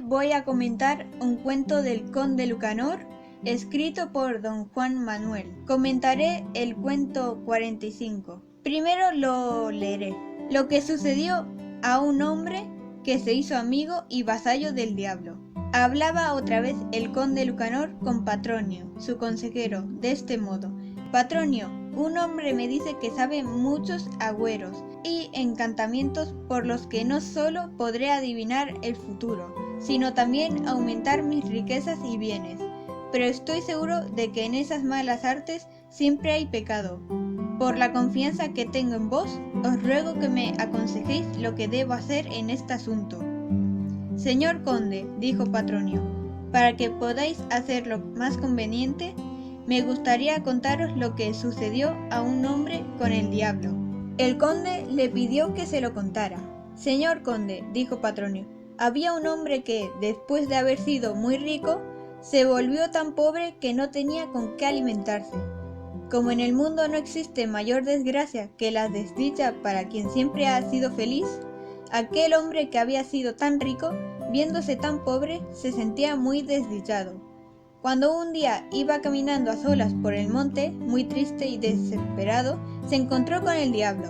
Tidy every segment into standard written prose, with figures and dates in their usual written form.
voy a comentar un cuento del Conde Lucanor, escrito por don Juan Manuel. Comentaré el cuento 45. Primero lo leeré. Lo que sucedió a un hombre que se hizo amigo y vasallo del diablo. Hablaba otra vez el Conde Lucanor con Patronio, su consejero, de este modo: Patronio, un hombre me dice que sabe muchos agüeros y encantamientos por los que no solo podré adivinar el futuro, sino también aumentar mis riquezas y bienes. Pero estoy seguro de que en esas malas artes siempre hay pecado. Por la confianza que tengo en vos, os ruego que me aconsejéis lo que debo hacer en este asunto. Señor conde, dijo Patronio, para que podáis hacerlo más conveniente, me gustaría contaros lo que sucedió a un hombre con el diablo. El conde le pidió que se lo contara. Señor conde, dijo Patronio, había un hombre que, después de haber sido muy rico, se volvió tan pobre que no tenía con qué alimentarse. Como en el mundo no existe mayor desgracia que la desdicha para quien siempre ha sido feliz, aquel hombre que había sido tan rico, viéndose tan pobre, se sentía muy desdichado. Cuando un día iba caminando a solas por el monte, muy triste y desesperado, se encontró con el diablo.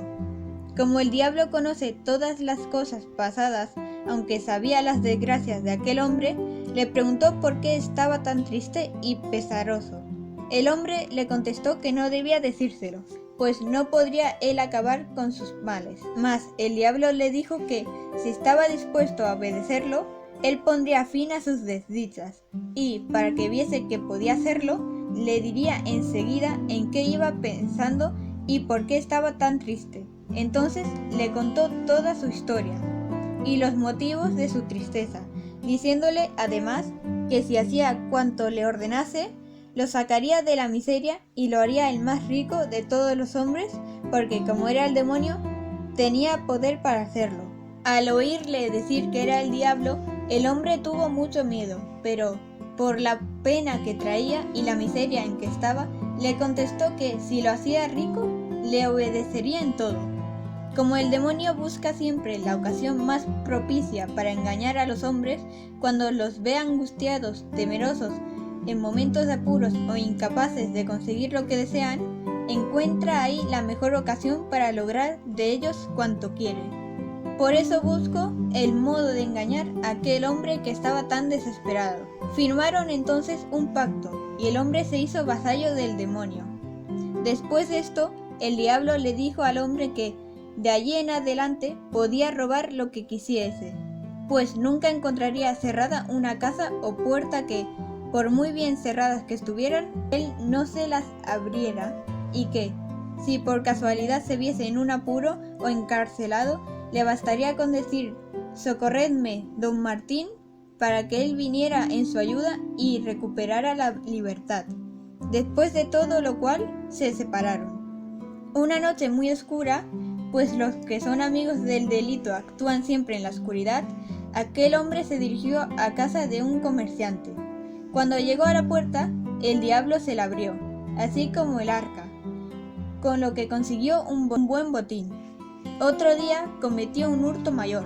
Como el diablo conoce todas las cosas pasadas, aunque sabía las desgracias de aquel hombre, le preguntó por qué estaba tan triste y pesaroso. El hombre le contestó que no debía decírselo, pues no podría él acabar con sus males. Mas el diablo le dijo que, si estaba dispuesto a obedecerlo, él pondría fin a sus desdichas, y, para que viese que podía hacerlo, le diría enseguida en qué iba pensando y por qué estaba tan triste. Entonces le contó toda su historia y los motivos de su tristeza, diciéndole además que si hacía cuanto le ordenase, lo sacaría de la miseria y lo haría el más rico de todos los hombres, porque como era el demonio, tenía poder para hacerlo. Al oírle decir que era el diablo, el hombre tuvo mucho miedo, pero por la pena que traía y la miseria en que estaba, le contestó que si lo hacía rico, le obedecería en todo. Como el demonio busca siempre la ocasión más propicia para engañar a los hombres, cuando los ve angustiados, temerosos, en momentos de apuros o incapaces de conseguir lo que desean, encuentra ahí la mejor ocasión para lograr de ellos cuanto quiere. Por eso buscó el modo de engañar a aquel hombre que estaba tan desesperado. Firmaron entonces un pacto, y el hombre se hizo vasallo del demonio. Después de esto, el diablo le dijo al hombre que, de allí en adelante, podía robar lo que quisiese, pues nunca encontraría cerrada una casa o puerta que, por muy bien cerradas que estuvieran, él no se las abriera, y que, si por casualidad se viese en un apuro o encarcelado, le bastaría con decir: «Socorredme, don Martín», para que él viniera en su ayuda y recuperara la libertad. Después de todo lo cual, se separaron. Una noche muy oscura, pues los que son amigos del delito actúan siempre en la oscuridad, aquel hombre se dirigió a casa de un comerciante. Cuando llegó a la puerta, el diablo se la abrió, así como el arca, con lo que consiguió un buen botín. Otro día cometió un hurto mayor,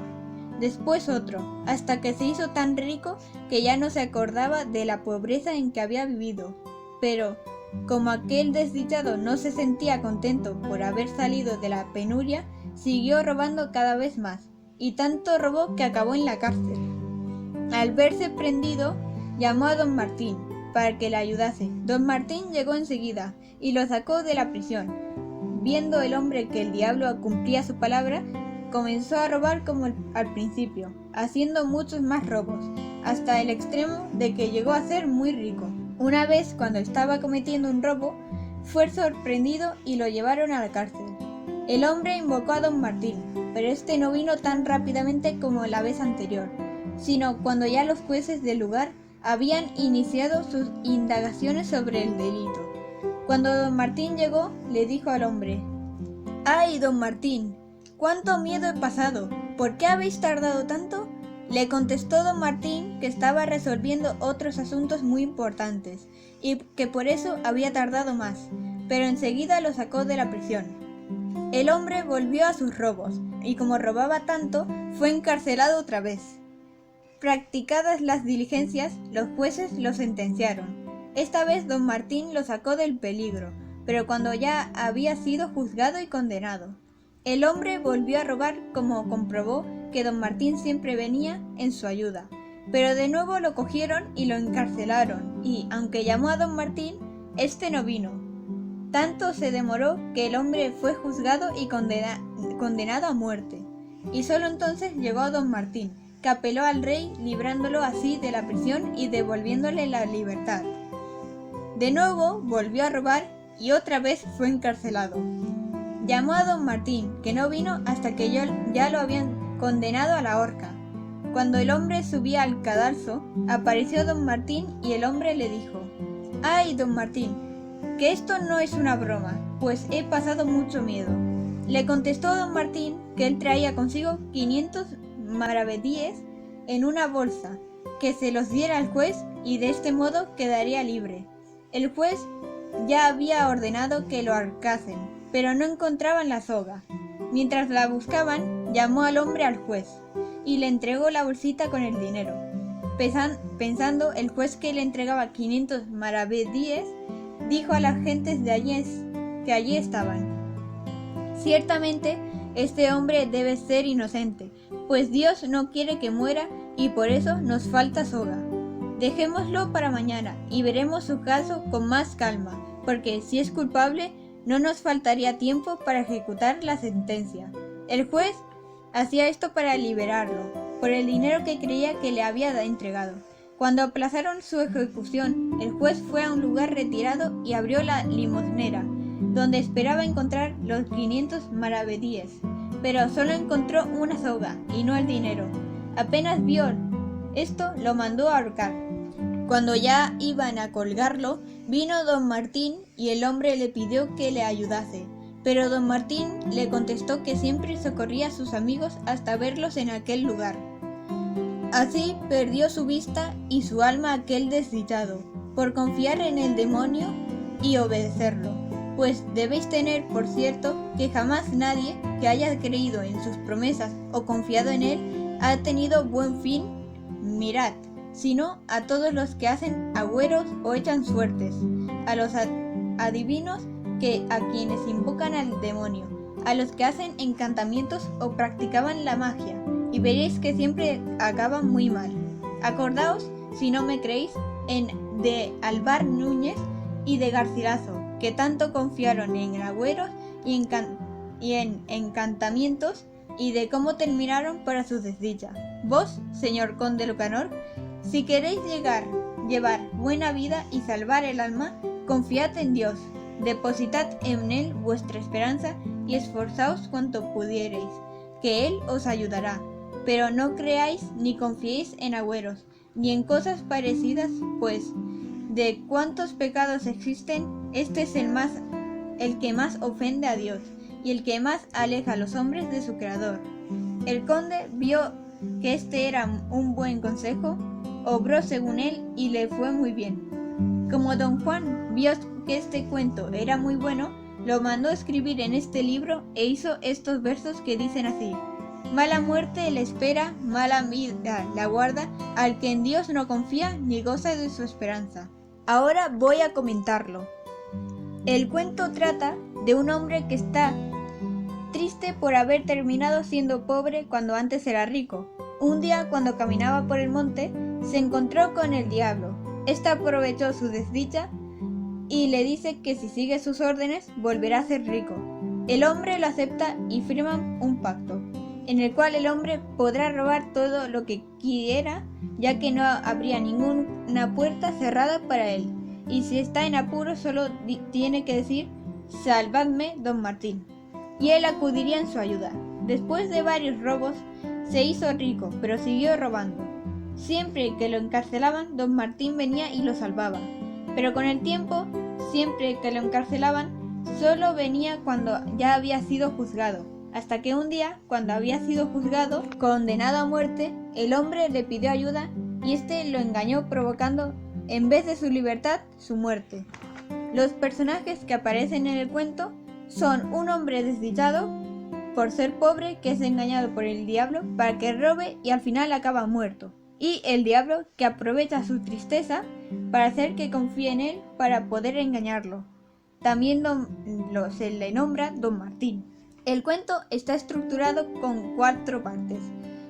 después otro, hasta que se hizo tan rico que ya no se acordaba de la pobreza en que había vivido. Pero, como aquel desdichado no se sentía contento por haber salido de la penuria, siguió robando cada vez más, y tanto robó que acabó en la cárcel. Al verse prendido, llamó a don Martín para que le ayudase. Don Martín llegó enseguida y lo sacó de la prisión. Viendo el hombre que el diablo cumplía su palabra, comenzó a robar como al principio, haciendo muchos más robos, hasta el extremo de que llegó a ser muy rico. Una vez, cuando estaba cometiendo un robo, fue sorprendido y lo llevaron a la cárcel. El hombre invocó a don Martín, pero este no vino tan rápidamente como la vez anterior, sino cuando ya los jueces del lugar habían iniciado sus indagaciones sobre el delito. Cuando don Martín llegó, le dijo al hombre: «¡Ay, don Martín! ¡Cuánto miedo he pasado! ¿Por qué habéis tardado tanto?». Le contestó don Martín que estaba resolviendo otros asuntos muy importantes y que por eso había tardado más, pero enseguida lo sacó de la prisión. El hombre volvió a sus robos y, como robaba tanto, fue encarcelado otra vez. Practicadas las diligencias, los jueces lo sentenciaron. Esta vez don Martín lo sacó del peligro, pero cuando ya había sido juzgado y condenado. El hombre volvió a robar, como comprobó que don Martín siempre venía en su ayuda. Pero de nuevo lo cogieron y lo encarcelaron, y, aunque llamó a don Martín, este no vino. Tanto se demoró que el hombre fue juzgado y condenado a muerte. Y solo entonces llegó don Martín, que apeló al rey, librándolo así de la prisión y devolviéndole la libertad. De nuevo volvió a robar y otra vez fue encarcelado. Llamó a don Martín, que no vino hasta que ya lo habían condenado a la horca. Cuando el hombre subía al cadalso, apareció don Martín y el hombre le dijo: «¡Ay, don Martín, que esto no es una broma, pues he pasado mucho miedo!». Le contestó don Martín que él traía consigo 500 maravedíes en una bolsa, que se los diera al juez y de este modo quedaría libre. El juez ya había ordenado que lo ahorcasen, pero no encontraban la soga. Mientras la buscaban, llamó al hombre al juez y le entregó la bolsita con el dinero. Pensando el juez que le entregaba 500 maravedíes, dijo a las gentes de allí que allí estaban: «Ciertamente este hombre debe ser inocente, pues Dios no quiere que muera y por eso nos falta soga. Dejémoslo para mañana y veremos su caso con más calma, porque si es culpable no nos faltaría tiempo para ejecutar la sentencia». El juez hacía esto para liberarlo, por el dinero que creía que le había entregado. Cuando aplazaron su ejecución, el juez fue a un lugar retirado y abrió la limosnera, donde esperaba encontrar los 500 maravedíes, pero solo encontró una soga y no el dinero. Apenas vio esto, lo mandó a ahorcar. Cuando ya iban a colgarlo, vino don Martín y el hombre le pidió que le ayudase, pero don Martín le contestó que siempre socorría a sus amigos hasta verlos en aquel lugar. Así perdió su vista y su alma aquel desdichado, por confiar en el demonio y obedecerlo. Pues debéis tener por cierto que jamás nadie que haya creído en sus promesas o confiado en él ha tenido buen fin, mirad, sino a todos los que hacen agüeros o echan suertes, a los adivinos a quienes invocan al demonio, a los que hacen encantamientos o practicaban la magia, y veréis que siempre acaban muy mal. Acordaos, si no me creéis, de Alvar Núñez y de Garcilaso, que tanto confiaron en agüeros y en encantamientos, y de cómo terminaron para su desdicha. Vos, señor conde Lucanor, si queréis llevar buena vida y salvar el alma, confiad en Dios, depositad en Él vuestra esperanza y esforzaos cuanto pudiereis, que Él os ayudará. Pero no creáis ni confiéis en agüeros, ni en cosas parecidas, pues de cuantos pecados existen, este es el que más ofende a Dios, y el que más aleja a los hombres de su Creador. El conde vio que este era un buen consejo, obró según él y le fue muy bien. Como don Juan vio que este cuento era muy bueno, lo mandó escribir en este libro e hizo estos versos que dicen así: «Mala muerte le espera, mala vida la guarda, al que en Dios no confía ni goza de su esperanza». Ahora voy a comentarlo. El cuento trata de un hombre que está triste por haber terminado siendo pobre cuando antes era rico. Un día, cuando caminaba por el monte, se encontró con el diablo. Este aprovechó su desdicha y le dice que si sigue sus órdenes volverá a ser rico. El hombre lo acepta y firman un pacto, en el cual el hombre podrá robar todo lo que quiera, ya que no habría ninguna puerta cerrada para él, y si está en apuro solo tiene que decir: «Salvadme, don Martín», y él acudiría en su ayuda. Después de varios robos, se hizo rico, pero siguió robando. Siempre que lo encarcelaban, don Martín venía y lo salvaba, pero con el tiempo, siempre que lo encarcelaban, solo venía cuando ya había sido juzgado. Hasta que un día, cuando había sido juzgado, condenado a muerte, el hombre le pidió ayuda y este lo engañó, provocando, en vez de su libertad, su muerte. Los personajes que aparecen en el cuento son un hombre desdichado por ser pobre, que es engañado por el diablo para que robe y al final acaba muerto, y el diablo que aprovecha su tristeza para hacer que confíe en él para poder engañarlo. También se le nombra Don Martín. El cuento está estructurado con 4 partes.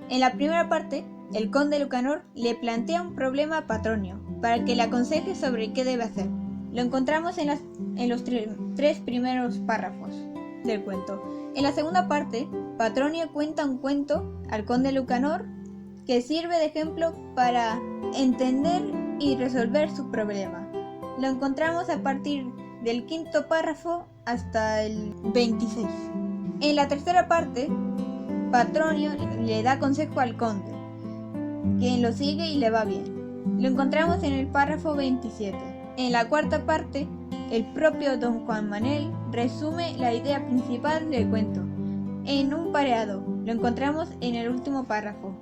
En la primera parte, el conde Lucanor le plantea un problema a Patronio para que le aconseje sobre qué debe hacer. Lo encontramos en los 3 primeros párrafos del cuento. En la segunda parte, Patronio cuenta un cuento al conde Lucanor que sirve de ejemplo para entender y resolver su problema. Lo encontramos a partir del 5º párrafo hasta el 26. En la tercera parte, Patronio le da consejo al conde, quien lo sigue y le va bien. Lo encontramos en el párrafo 27. En la cuarta parte, el propio don Juan Manuel resume la idea principal del cuento en un pareado. Lo encontramos en el último párrafo.